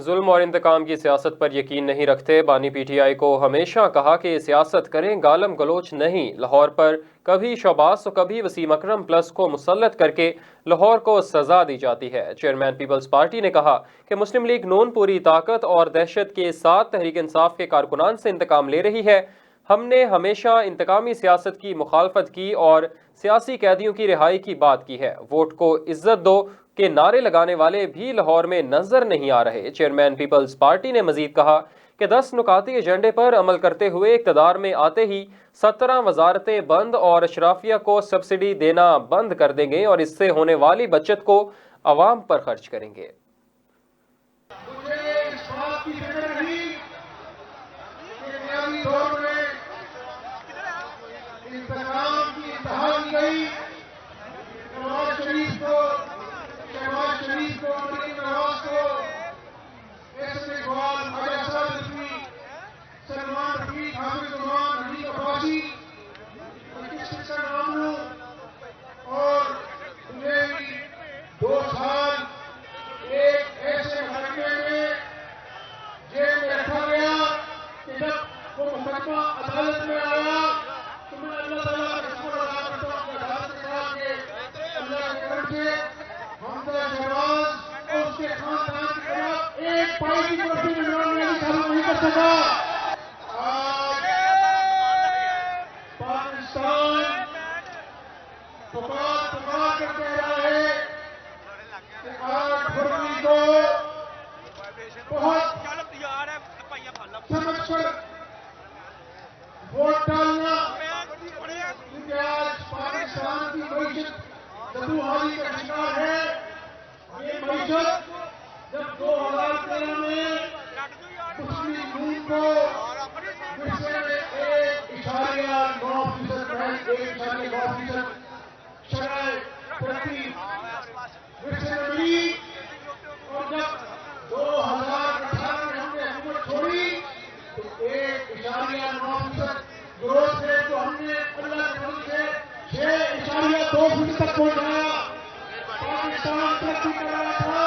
ظلم اور انتقام کی سیاست پر یقین نہیں رکھتے۔ بانی پی ٹی آئی کو ہمیشہ کہا کہ سیاست کریں، گالم گلوچ نہیں۔ لاہور پر کبھی شہباز تو کبھی وسیم اکرم پلس کو مسلط کر کے لاہور کو سزا دی جاتی ہے۔ چیئرمین پیپلز پارٹی نے کہا کہ مسلم لیگ نون پوری طاقت اور دہشت کے ساتھ تحریک انصاف کے کارکنان سے انتقام لے رہی ہے۔ ہم نے ہمیشہ انتقامی سیاست کی مخالفت کی اور سیاسی قیدیوں کی رہائی کی بات کی ہے۔ ووٹ کو عزت دو کے نعرے لگانے والے بھی لاہور میں نظر نہیں آ رہے۔ چیئرمین پیپلز پارٹی نے مزید کہا کہ 10 نکاتی ایجنڈے پر عمل کرتے ہوئے اقتدار میں آتے ہی 17 وزارتیں بند اور اشرافیہ کو سبسڈی دینا بند کر دیں گے اور اس سے ہونے والی بچت کو عوام پر خرچ کریں گے۔ عدالت میں آیا تو میں اللہ تعالیٰ کا شکر ادا کرتا ہوں کہ عدالت کے ساتھ کے اللہ کے کرم سے حمزہ شہباز اور اس کے خاندان کے خلاف ایک پائی کی کوئی نظام نہیں کر سکا۔ آج پاکستان پکار کر کہہ رہا ہے کہ 8 فروری کو بہت سمجھ کر ووٹ ڈالنا، کیونکہ آج پاکستان کی معیشت جدوجہد کا شکار ہے۔ یہ معیشت جب 2013 میں مسلم لیگ کو ورثے میں 1.9% شرح ترقی ورثے میں ملی اور جب 2018 میں ہم نے حکومت چھوڑی تو 1.9% گروتھ ریٹ کو ہم نے اللہ کے فضل سے 6.2% تک پہنچایا۔ پاکستان ترقی کر رہا تھا،